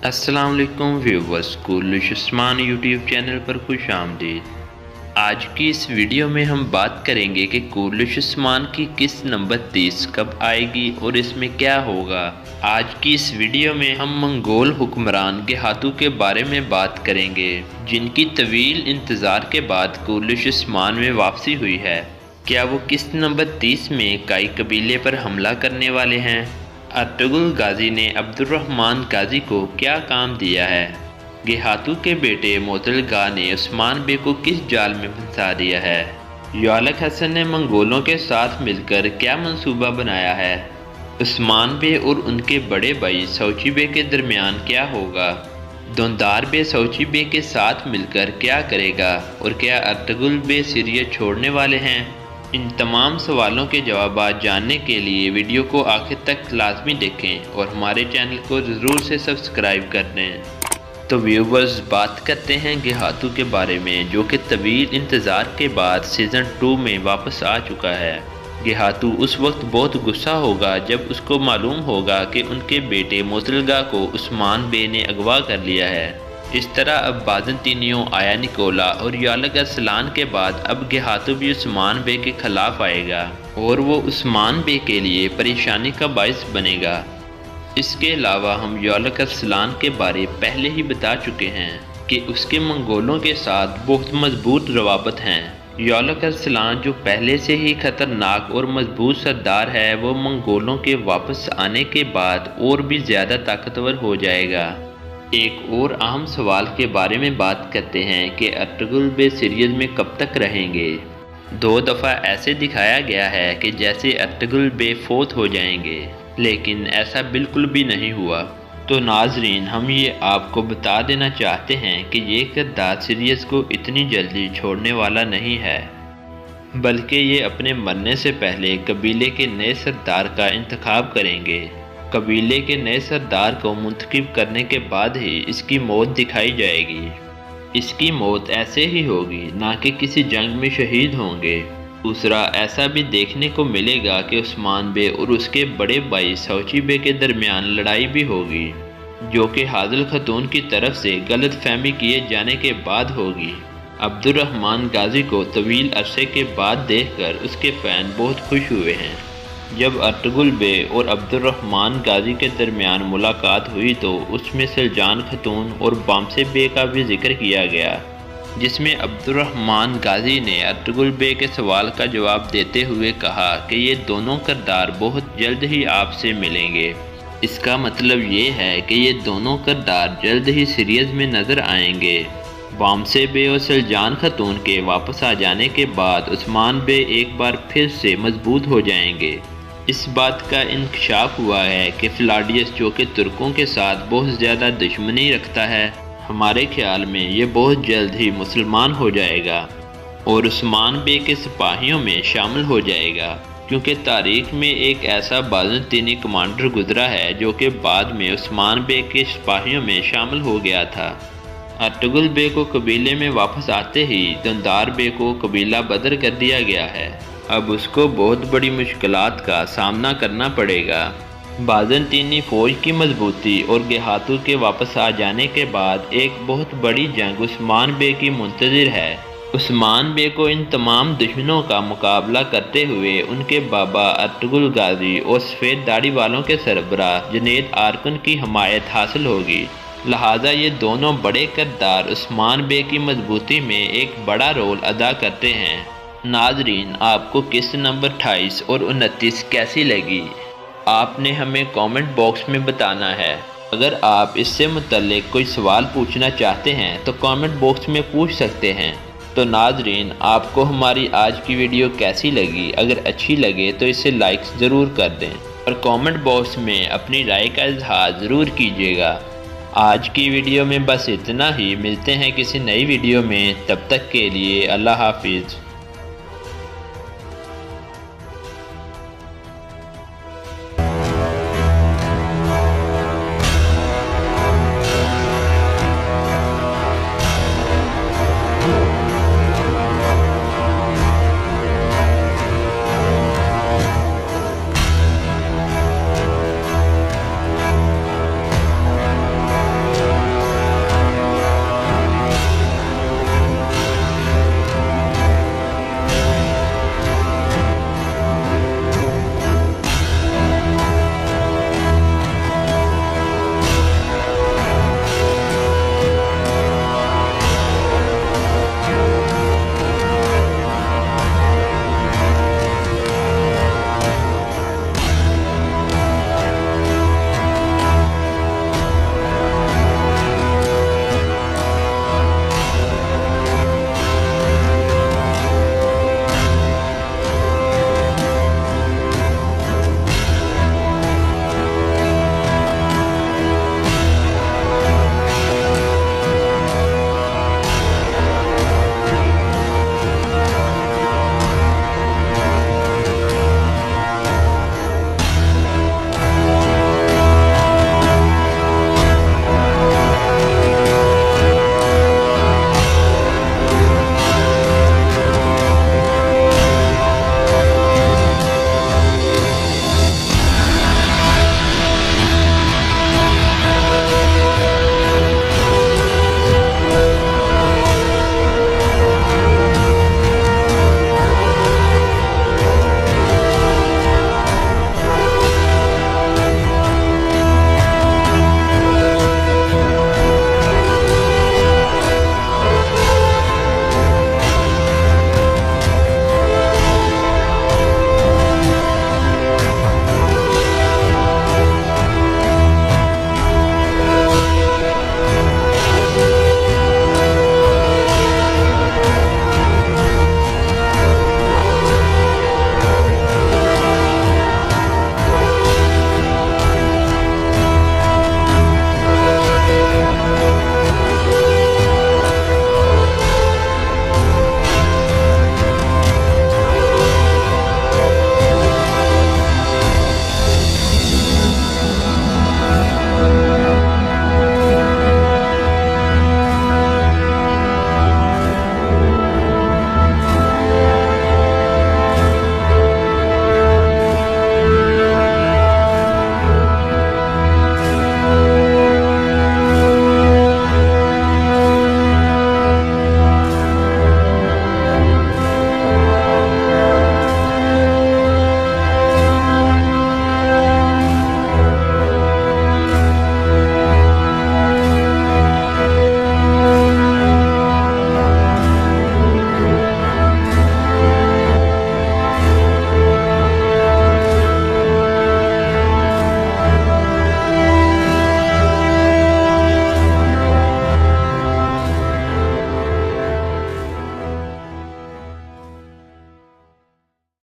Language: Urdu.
السلام علیکم ویورز، کورلش عثمان یوٹیوب چینل پر خوش آمدید۔ آج کی اس ویڈیو میں ہم بات کریں گے کہ کورلش عثمان کی قسط نمبر 30 کب آئے گی اور اس میں کیا ہوگا۔ آج کی اس ویڈیو میں ہم منگول حکمران گہاتو کے بارے میں بات کریں گے، جن کی طویل انتظار کے بعد کورلش عثمان میں واپسی ہوئی ہے۔ کیا وہ قسط نمبر 30 میں کائی قبیلے پر حملہ کرنے والے ہیں؟ ارطغرل غازی نے عبد الرحمن غازی کو کیا کام دیا ہے؟ گہاتو کے بیٹے معطل گاہ نے عثمان بے کو کس جال میں پھنسا دیا ہے؟ یولق حسن نے منگولوں کے ساتھ مل کر کیا منصوبہ بنایا ہے؟ عثمان بے اور ان کے بڑے بھائی سوچی بے کے درمیان کیا ہوگا؟ دوندار بے سوچی بے کے ساتھ مل کر کیا کرے گا اور کیا ارطغرل بے سیریا چھوڑنے والے ہیں؟ ان تمام سوالوں کے جوابات جاننے کے لیے ویڈیو کو آخر تک لازمی دیکھیں اور ہمارے چینل کو ضرور سے سبسکرائب کر دیں۔ تو ویورز، بات کرتے ہیں گہاتو کے بارے میں، جو کہ طویل انتظار کے بعد سیزن 2 میں واپس آ چکا ہے۔ گہاتو اس وقت بہت غصہ ہوگا جب اس کو معلوم ہوگا کہ ان کے بیٹے معطل گاہ کو عثمان بے نے اغوا کر لیا ہے۔ اس طرح اب بازنطینیوں آیا نکولا اور یولق ارسلان کے بعد اب گہاتو بھی عثمان بے کے خلاف آئے گا اور وہ عثمان بے کے لیے پریشانی کا باعث بنے گا۔ اس کے علاوہ ہم یولق ارسلان کے بارے پہلے ہی بتا چکے ہیں کہ اس کے منگولوں کے ساتھ بہت مضبوط روابط ہیں۔ یولق ارسلان جو پہلے سے ہی خطرناک اور مضبوط سردار ہے، وہ منگولوں کے واپس آنے کے بعد اور بھی زیادہ طاقتور ہو جائے گا۔ ایک اور اہم سوال کے بارے میں بات کرتے ہیں کہ ارطغرل بے سیریز میں کب تک رہیں گے۔ 2 دفعہ ایسے دکھایا گیا ہے کہ جیسے ارطغرل بے فوت ہو جائیں گے، لیکن ایسا بالکل بھی نہیں ہوا۔ تو ناظرین، ہم یہ آپ کو بتا دینا چاہتے ہیں کہ یہ کردار سیریز کو اتنی جلدی چھوڑنے والا نہیں ہے، بلکہ یہ اپنے مرنے سے پہلے قبیلے کے نئے سردار کا انتخاب کریں گے۔ قبیلے کے نئے سردار کو منتخب کرنے کے بعد ہی اس کی موت دکھائی جائے گی۔ اس کی موت ایسے ہی ہوگی، نہ کہ کسی جنگ میں شہید ہوں گے۔ دوسرا، ایسا بھی دیکھنے کو ملے گا کہ عثمان بے اور اس کے بڑے بھائی سوچی بے کے درمیان لڑائی بھی ہوگی، جو کہ حاضل خاتون کی طرف سے غلط فہمی کیے جانے کے بعد ہوگی۔ عبد الرحمن غازی کو طویل عرصے کے بعد دیکھ کر اس کے فین بہت خوش ہوئے ہیں۔ جب ارطغرل بے اور عبد الرحمن غازی کے درمیان ملاقات ہوئی تو اس میں سلجان خاتون اور بامسے بے کا بھی ذکر کیا گیا، جس میں عبد الرحمن غازی نے ارطغرل بے کے سوال کا جواب دیتے ہوئے کہا کہ یہ دونوں کردار بہت جلد ہی آپ سے ملیں گے۔ اس کا مطلب یہ ہے کہ یہ دونوں کردار جلد ہی سیریز میں نظر آئیں گے۔ بامسے بے اور سلجان خاتون کے واپس آ جانے کے بعد عثمان بے ایک بار پھر سے مضبوط ہو جائیں گے۔ اس بات کا انکشاف ہوا ہے کہ فلاڈیس، جو کہ ترکوں کے ساتھ بہت زیادہ دشمنی رکھتا ہے، ہمارے خیال میں یہ بہت جلد ہی مسلمان ہو جائے گا اور عثمان بے کے سپاہیوں میں شامل ہو جائے گا، کیونکہ تاریخ میں ایک ایسا بازنطینی کمانڈر گزرا ہے جو کہ بعد میں عثمان بے کے سپاہیوں میں شامل ہو گیا تھا۔ ارطغرل بے کو قبیلے میں واپس آتے ہی دوندار بے کو قبیلہ بدر کر دیا گیا ہے۔ اب اس کو بہت بڑی مشکلات کا سامنا کرنا پڑے گا۔ بازنطینی فوج کی مضبوطی اور گہاتو کے واپس آ جانے کے بعد ایک بہت بڑی جنگ عثمان بے کی منتظر ہے۔ عثمان بے کو ان تمام دشمنوں کا مقابلہ کرتے ہوئے ان کے بابا ارطغرل غازی اور سفید داڑھی والوں کے سربراہ جنید آرکن کی حمایت حاصل ہوگی، لہٰذا یہ دونوں بڑے کردار عثمان بے کی مضبوطی میں ایک بڑا رول ادا کرتے ہیں۔ ناظرین، آپ کو قسط نمبر 28 اور 29 کیسی لگی؟ آپ نے ہمیں کامنٹ باکس میں بتانا ہے۔ اگر آپ اس سے متعلق کوئی سوال پوچھنا چاہتے ہیں تو کامنٹ باکس میں پوچھ سکتے ہیں۔ تو ناظرین، آپ کو ہماری آج کی ویڈیو کیسی لگی؟ اگر اچھی لگے تو اسے لائک ضرور کر دیں اور کامنٹ باکس میں اپنی رائے کا اظہار ضرور کیجیے گا۔ آج کی ویڈیو میں بس اتنا ہی، ملتے ہیں کسی نئی ویڈیو میں، تب تک کے لیے اللہ حافظ۔